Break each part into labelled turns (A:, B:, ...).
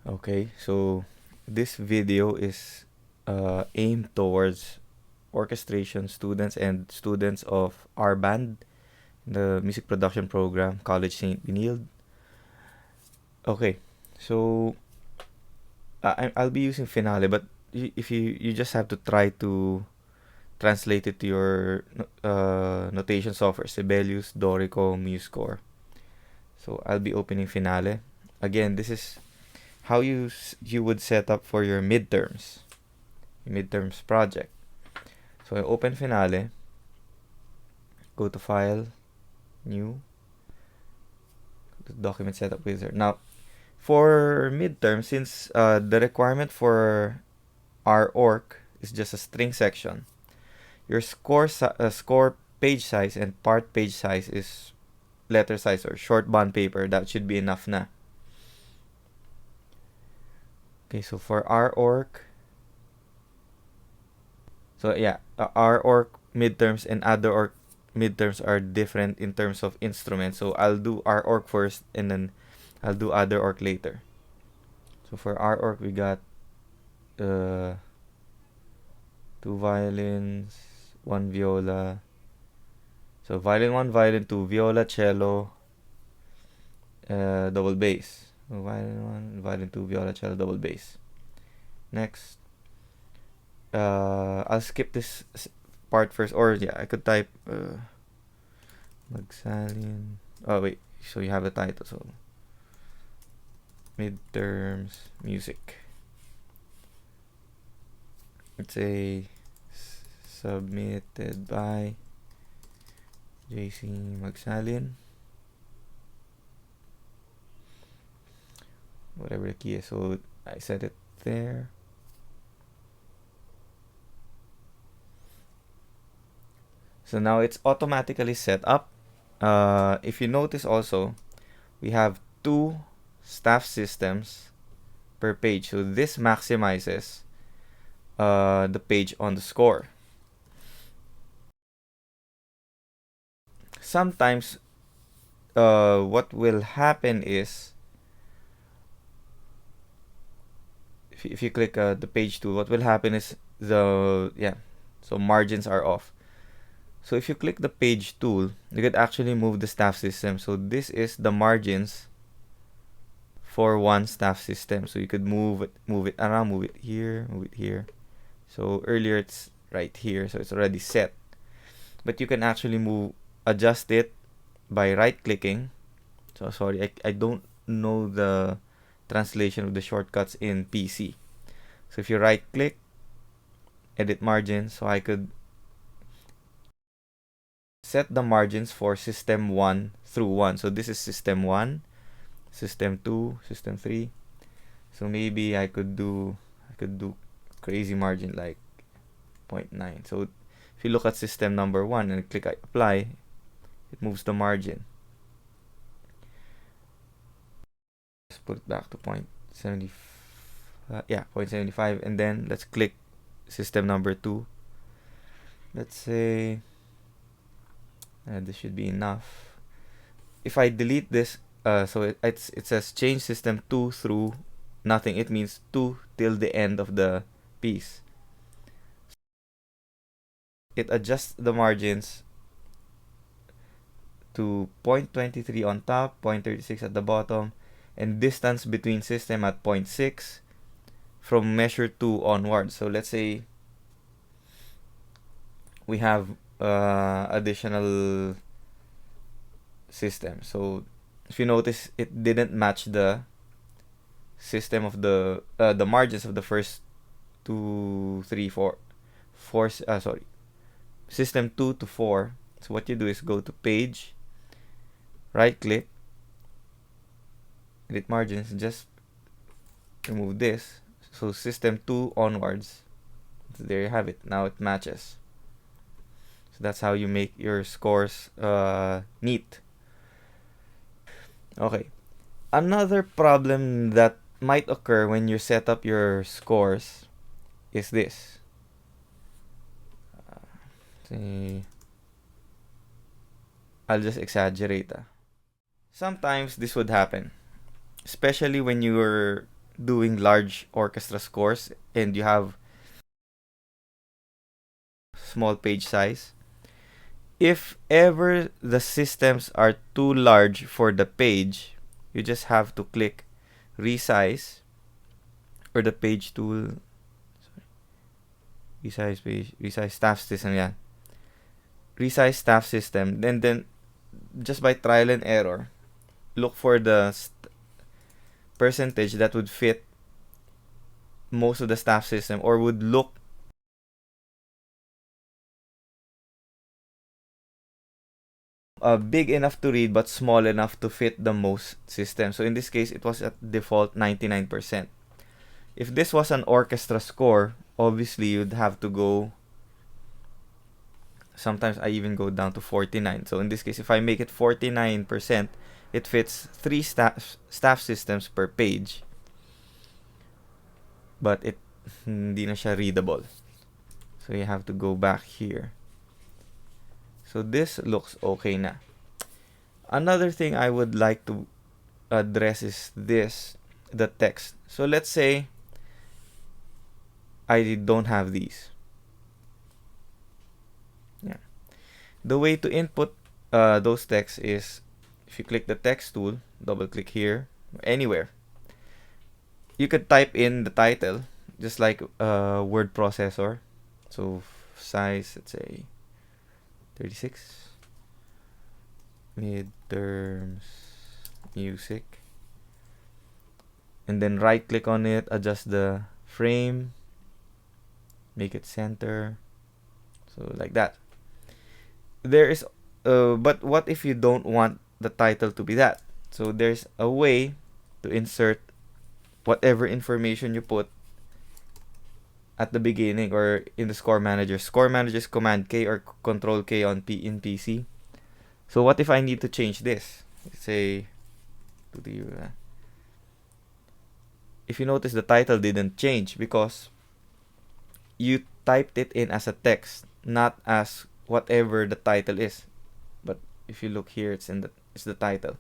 A: Okay, so this video is aimed towards orchestration students and students of ARRBAND, the music production program, College St. Benilde. Okay, so I'll be using Finale, but if you just have to try to translate it to your notation software, Sibelius, Dorico, MuseScore. So I'll be opening Finale. Again, this is how you would set up for your midterms project. So I open Finale, go to File, New, Document Setup Wizard. Now, for midterm, since the requirement for ARRORC is just a string section, your score page size and part page size is letter size or short bond paper. That should be enough na. Okay, so for ARRORC, so yeah, ARRORC midterms and ADARORC midterms are different in terms of instruments. So I'll do ARRORC first and then I'll do ADARORC later. So for ARRORC, we got 2 violins, 1 viola. So violin 1, violin 2, viola, cello, double bass. So violin 1, violin 2, viola, cello, double bass. Next, I'll skip this part first, or yeah, I could type Magsalin. Oh wait, so you have the title. So midterms music. It's a submitted by JC Magsalin. Whatever the key is. So I set it there. So now it's automatically set up. If you notice also, we have 2 staff systems per page. So this maximizes the page on the score. Sometimes what will happen is, if you click the page tool, what will happen is so margins are off. So if you click the page tool, you could actually move the staff system. So this is the margins for one staff system. So you could move it around, move it here, move it here. So earlier it's right here, so it's already set. But you can actually adjust it by right clicking. So sorry, I don't know the translation of the shortcuts in PC. So if you right click, edit margins, so I could set the margins for system 1 through 1. So this is system 1, system 2, system 3. So maybe I could do crazy margin like 0.9. So if you look at system number 1 and click apply, it moves the margin. Let's put it back to 0.75. 0.75, and then let's click system number 2. Let's say this should be enough. If I delete this, so it says change system 2 through nothing. It means 2 till the end of the piece. It adjusts the margins to 0.23 on top, 0.36 at the bottom, and distance between system at 0.6 from measure 2 onwards. So let's say we have additional system. So if you notice, it didn't match the system of the margins of the first 2, 3, 4, system 2 to 4. So what you do is go to page, right click, edit margins, just remove this. So system 2 onwards. So there you have it. Now it matches. So that's how you make your scores neat. Okay. Another problem that might occur when you set up your scores is this. I'll just exaggerate. Sometimes this would happen, especially when you're doing large orchestra scores and you have small page size, if ever the systems are too large for the page, you just have to click resize or the page tool. Resize page, resize staff system, yeah. Resize staff system. Then just by trial and error, look for the percentage that would fit most of the staff system or would look big enough to read but small enough to fit the most system. So in this case, it was at default 99%. If this was an orchestra score, obviously you'd have to go, sometimes I even go down to 49. So in this case, if I make it 49%, it fits 3 staff systems per page. But it hindi na siya readable. So you have to go back here. So this looks okay na. Another thing I would like to address is this, the text. So let's say I don't have these. Yeah. The way to input those texts is if you click the text tool, double click here, anywhere. You could type in the title, just like a word processor. So size, let's say 36. Midterms music. And then right click on it, adjust the frame, make it center. So like that. There is, but what if you don't want the title to be that? So there's a way to insert whatever information you put at the beginning or in the score manager. Score manager is Command K or Control K on in PC. So what if I need to change this? Let's say to the if you notice, the title didn't change because you typed it in as a text, not as whatever the title is. But if you look here, it's the title.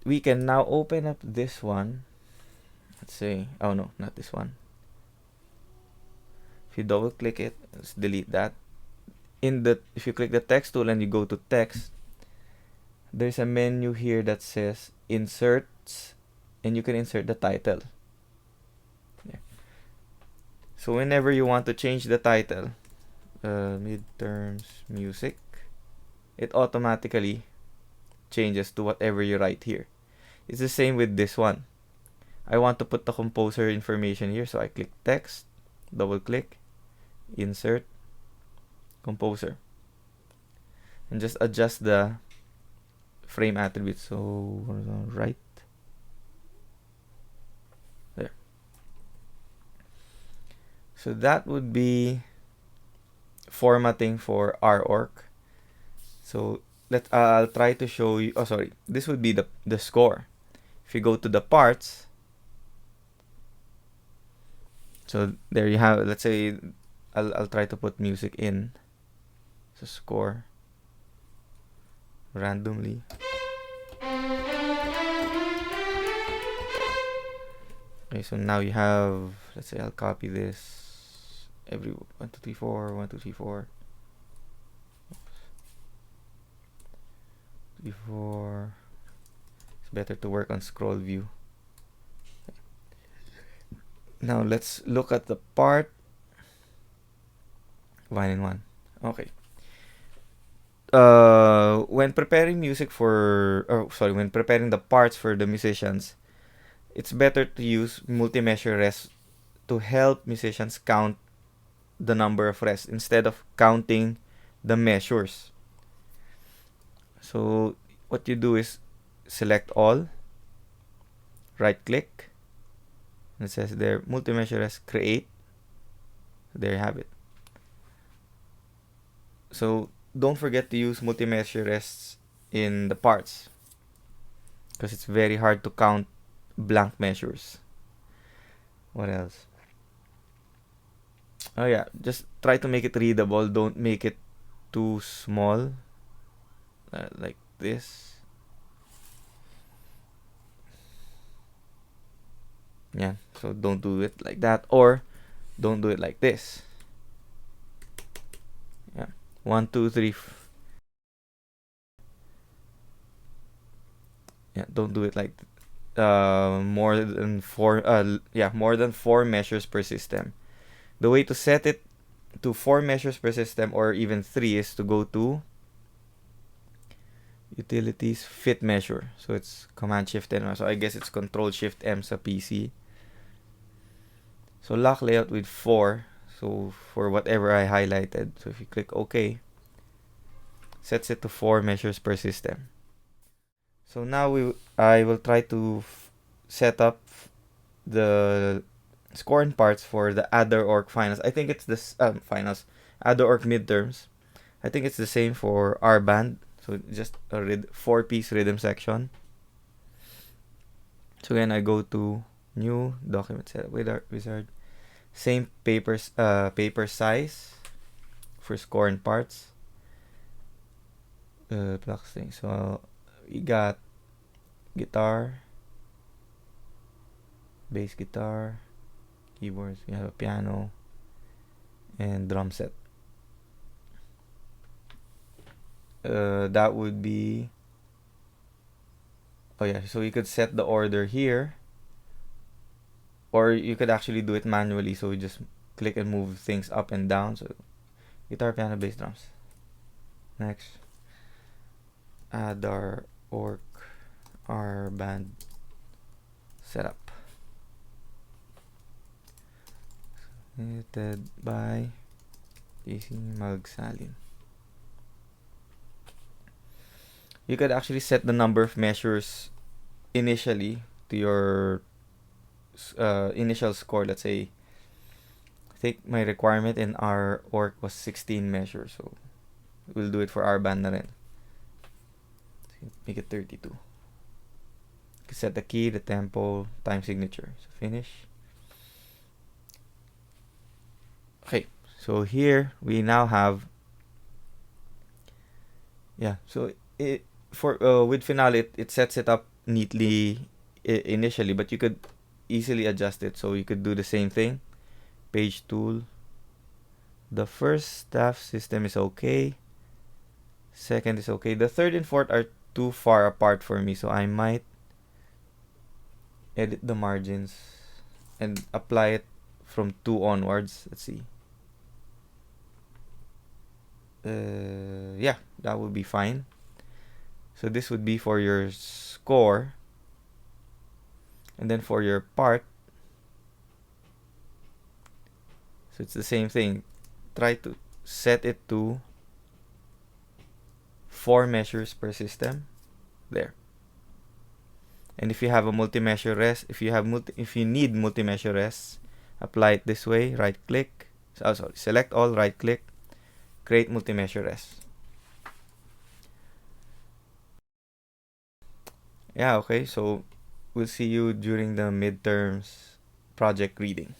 A: We can now open up this one. Let's say, oh no, not this one. If you double click it, let's delete that. If you click the text tool and you go to text, there's a menu here that says inserts, and you can insert the title. Yeah. So whenever you want to change the title, midterms music, it automatically changes to whatever you write here. It's the same with this one. I want to put the composer information here, so I click text, double click, insert, composer, and just adjust the frame attributes. So right there. So that would be formatting for ARRORC. So I'll try to show you. Oh, sorry. This would be the score. If you go to the parts, so there you have. Let's say I'll try to put music in. So score randomly. Okay, so now you have. Let's say I'll copy this. Every 1 2 3 4 1 2 3 4. Before it's better to work on scroll view. Now let's look at the part 1 in 1. Okay. When preparing music when preparing the parts for the musicians, it's better to use multi-measure rests to help musicians count the number of rests instead of counting the measures. So what you do is select all, right click, and it says there multi-measure rest create. There you have it. So don't forget to use multi-measure rests in the parts because it's very hard to count blank measures. What else? Oh yeah, just try to make it readable. Don't make it too small, like this. Yeah, so don't do it like that, or don't do it like this. Yeah, 1, 2, 3. Yeah, don't do it like more than 4. More than 4 measures per system. The way to set it to 4 measures per system, or even 3, is to go to utilities, fit measure. So it's Command Shift M. So I guess it's Control Shift M sa PC. So lock layout with 4. So for whatever I highlighted. So if you click OK, sets it to 4 measures per system. So now I will try to set up the score and parts for the ADARORC finals. I think it's this finals, ADARORC midterms. I think it's the same for ARRBAND. So just a 4-piece rhythm section. So then I go to new document setup wizard. Same paper size for score and parts. Blocks thing. So we got guitar, bass guitar, keyboards. We have a piano and drum set. That would be, oh yeah, so you could set the order here, or you could actually do it manually. So you just click and move things up and down. So guitar, piano, bass, drums. Next, ADARORC ARRBAND setup. Edited by PC Magsalin. You could actually set the number of measures initially to your initial score. Let's say, I think my requirement in our orc was 16 measures, so we'll do it for our band na rin. Make it 32. Set the key, the tempo, time signature. So finish. Okay, so here we now have, yeah, so with Finale, it sets it up neatly initially, but you could easily adjust it. So you could do the same thing. Page tool. The first staff system is okay. Second is okay. The third and fourth are too far apart for me, so I might edit the margins and apply it from 2 onwards. Let's see. Yeah, that would be fine. So this would be for your score, and then for your part, so it's the same thing. Try to set it to 4 measures per system. There. And if you have a multi-measure rest, if you need multi-measure rest, apply it this way. Right click. Select all. Right click. Create multi-measure rest. Yeah, okay. So we'll see you during the midterms project reading.